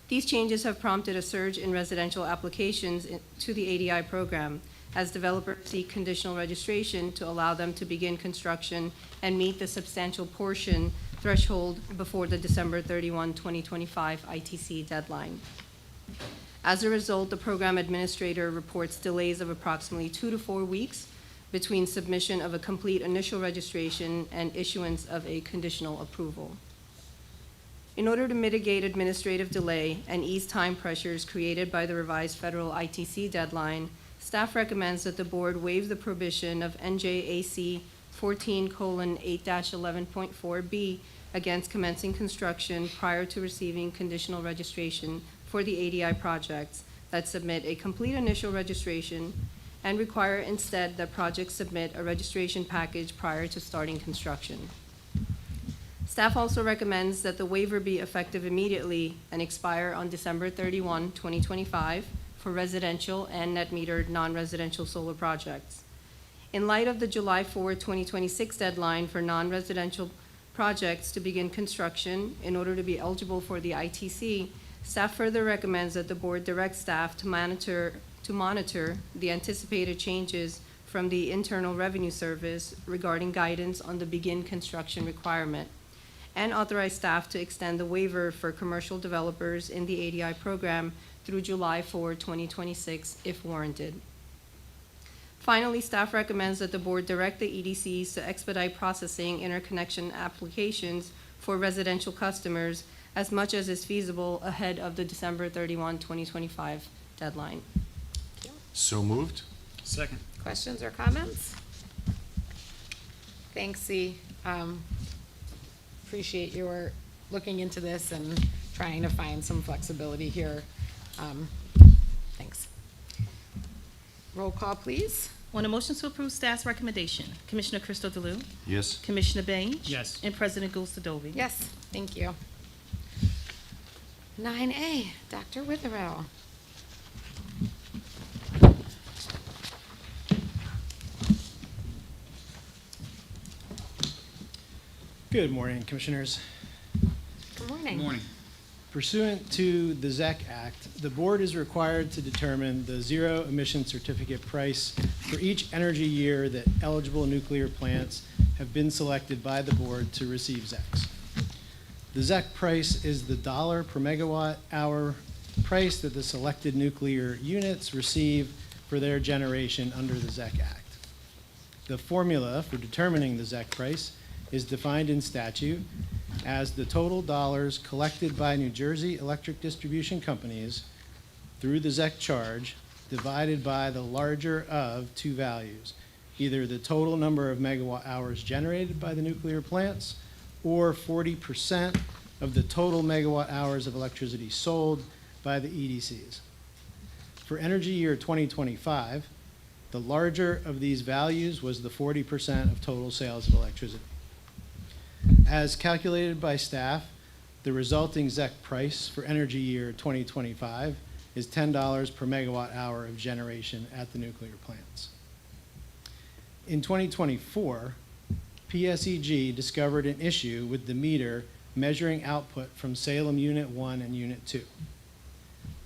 These changes have prompted a surge in residential applications to the ADI program as developers seek conditional registration to allow them to begin construction and meet the substantial portion threshold before the December 31, 2025 ITC deadline. As a result, the program administrator reports delays of approximately 2 to 4 weeks between submission of a complete initial registration and issuance of a conditional approval. In order to mitigate administrative delay and ease time pressures created by the revised federal ITC deadline, staff recommends that the board waive the prohibition of NJAC 14:8-11.4B against commencing construction prior to receiving conditional registration for the ADI projects that submit a complete initial registration, and require instead that projects submit a registration package prior to starting construction. Staff also recommends that the waiver be effective immediately and expire on December 31, 2025 for residential and net metered non-residential solar projects. In light of the July 4, 2026 deadline for non-residential projects to begin construction in order to be eligible for the ITC, staff further recommends that the board direct staff to monitor the anticipated changes from the Internal Revenue Service regarding guidance on the begin construction requirement, and authorize staff to extend the waiver for commercial developers in the ADI program through July 4, 2026, if warranted. Finally, staff recommends that the board direct the EDCs to expedite processing interconnection applications for residential customers as much as is feasible ahead of the December 31, 2025 deadline. So moved. Second. questions or comments? Thanks, C. Appreciate your looking into this and trying to find some flexibility here. Thanks. Roll call, please. On a motion to approve staff's recommendation, Commissioner Cristo DeLu? Yes. Commissioner Bain? Yes. And President Gustadove? Yes, thank you. 9A, Dr. Witherell. Good morning, Commissioners. Good morning. Good morning. Pursuant to the ZEC Act, the board is required to determine the zero emission certificate price for each energy year that eligible nuclear plants have been selected by the board to receive ZECs. The ZEC price is the dollar per megawatt hour price that the selected nuclear units receive for their generation under the ZEC Act. The formula for determining the ZEC price is defined in statute as the total dollars collected by New Jersey electric distribution companies through the ZEC charge divided by the larger of two values, either the total number of megawatt hours generated by the nuclear plants or 40% of the total megawatt hours of electricity sold by the EDCs. For energy year 2025, the larger of these values was the 40% of total sales of electricity. As calculated by staff, the resulting ZEC price for energy year 2025 is $10 per megawatt hour of generation at the nuclear plants. In 2024, PSEG discovered an issue with the meter measuring output from Salem Unit 1 and Unit 2.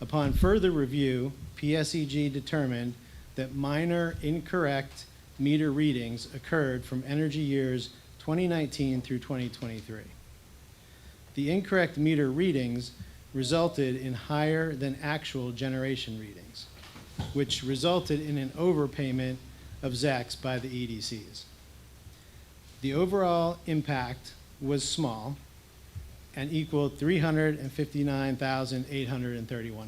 Upon further review, PSEG determined that minor incorrect meter readings occurred from energy years 2019 through 2023. The incorrect meter readings resulted in higher than actual generation readings, which resulted in an overpayment of ZECs by the EDCs. The overall impact was small and equaled $359,831.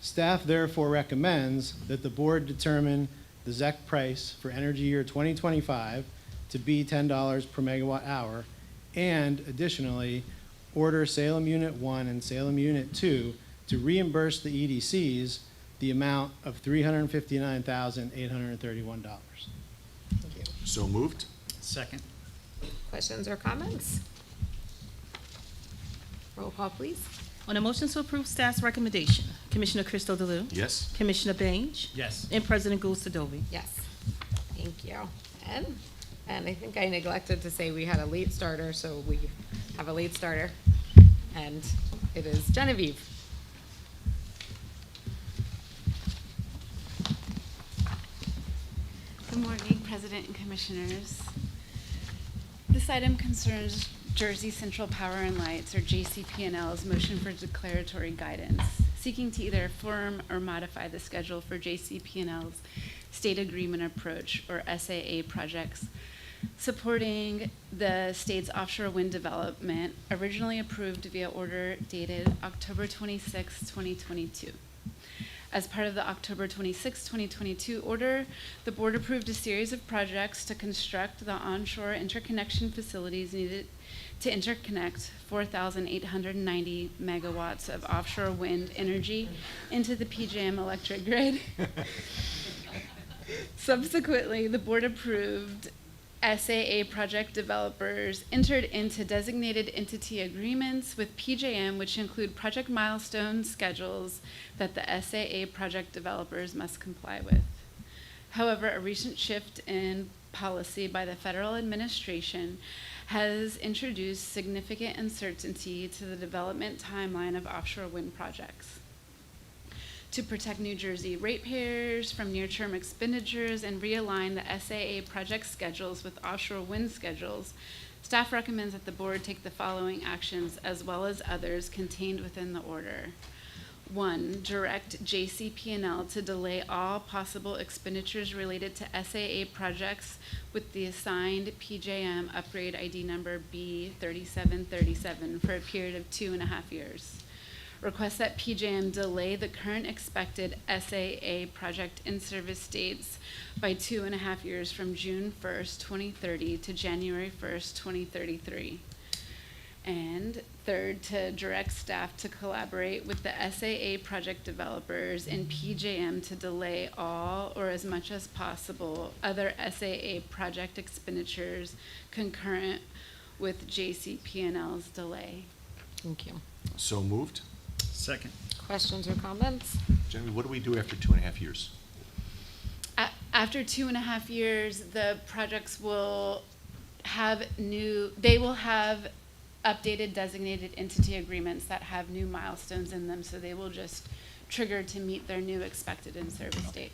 Staff therefore recommends that the board determine the ZEC price for energy year 2025 to be $10 per megawatt hour, and additionally, order Salem Unit 1 and Salem Unit 2 to reimburse the EDCs the amount of $359,831. So moved. Second. Questions or comments? Roll call, please. On a motion to approve staff's recommendation, Commissioner Cristo DeLu? Yes. Commissioner Bange? Yes. And President Gould-Sadovy? Yes. Thank you. And I think I neglected to say we had a late starter, so we have a late starter. And it is Genevieve. Good morning, President and Commissioners. This item concerns Jersey Central Power and Lights, or JCP&L's motion for declaratory guidance, seeking to either affirm or modify the schedule for JCP&L's State Agreement Approach, or SAA projects, supporting the state's offshore wind development, originally approved via order dated October 26, 2022. As part of the October 26, 2022 order, the board approved a series of projects to construct the onshore interconnection facilities needed to interconnect 4,890 megawatts of offshore wind energy into the PJM electric grid. Subsequently, the board approved SAA project developers entered into designated entity agreements with PJM, which include project milestone schedules that the SAA project developers must comply with. However, a recent shift in policy by the federal administration has introduced significant uncertainty to the development timeline of offshore wind projects. To protect New Jersey ratepayers from near-term expenditures and realign the SAA project schedules with offshore wind schedules, staff recommends that the board take the following actions as well as others contained within the order. 1, direct JCP&L to delay all possible expenditures related to SAA projects with the assigned PJM upgrade ID number B3737 for a period of 2.5 years. Request that PJM delay the current expected SAA project in-service dates by 2.5 years from June 1st, 2030 to January 1st, 2033. And 3rd, to direct staff to collaborate with the SAA project developers and PJM to delay all or as much as possible other SAA project expenditures concurrent with JCP&L's delay. Thank you. So moved. Second. Questions or comments? Genevieve, what do we do after 2.5 years? After 2.5 years, the projects will have updated designated entity agreements that have new milestones in them, so they will just trigger to meet their new expected in-service date.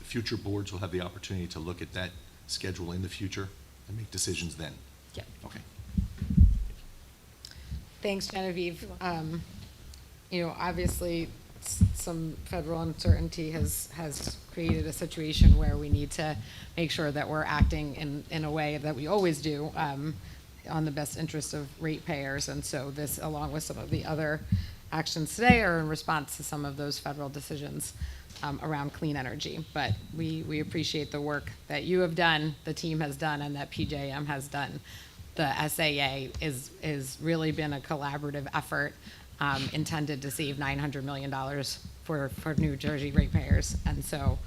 Future boards will have the opportunity to look at that schedule in the future and make decisions then? Yep. Okay. Thanks, Genevieve. Obviously, some federal uncertainty has created a situation where we need to make sure that we're acting in a way that we always do on the best interest of ratepayers. And so this, along with some of the other actions today are in response to some of those federal decisions around clean energy. But we appreciate the work that you have done, the team has done, and that PJM has done. The SAA is really been a collaborative effort intended to save $900 million for New Jersey ratepayers. And so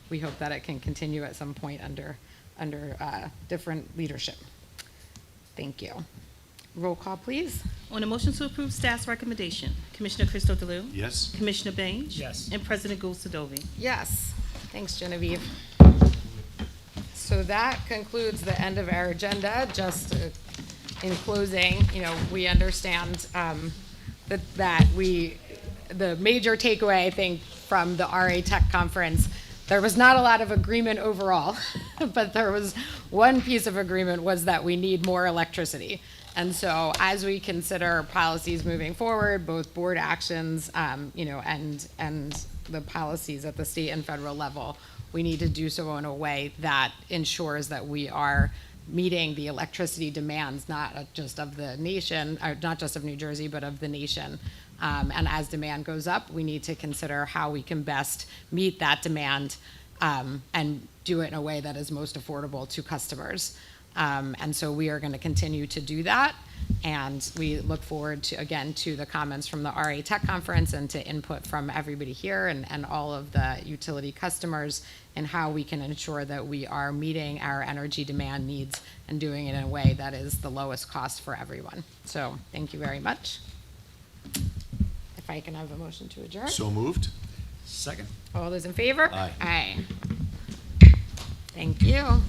we hope that it can continue at some point under different leadership. Thank you. Roll call, please. On the motion to approve staff's recommendation, Commissioner Cristo DeLu? Yes? Commissioner Baines? Yes. And President Gul Sadovi? Yes. Thanks, Genevieve. So that concludes the end of our agenda. Just in closing, we understand that the major takeaway, I think, from the RA Tech Conference, there was not a lot of agreement overall, but there was one piece of agreement was that we need more electricity. And so as we consider policies moving forward, both board actions, and the policies at the state and federal level, we need to do so in a way that ensures that we are meeting the electricity demands, not just of the nation, or not just of New Jersey, but of the nation. And as demand goes up, we need to consider how we can best meet that demand and do it in a way that is most affordable to customers. And so we are going to continue to do that. And we look forward to, again, to the comments from the RA Tech Conference and to input from everybody here and all of the utility customers and how we can ensure that we are meeting our energy demand needs and doing it in a way that is the lowest cost for everyone. So thank you very much. If I can have a motion to adjourn. So moved? Second. All those in favor? Aye. Aye. Thank you.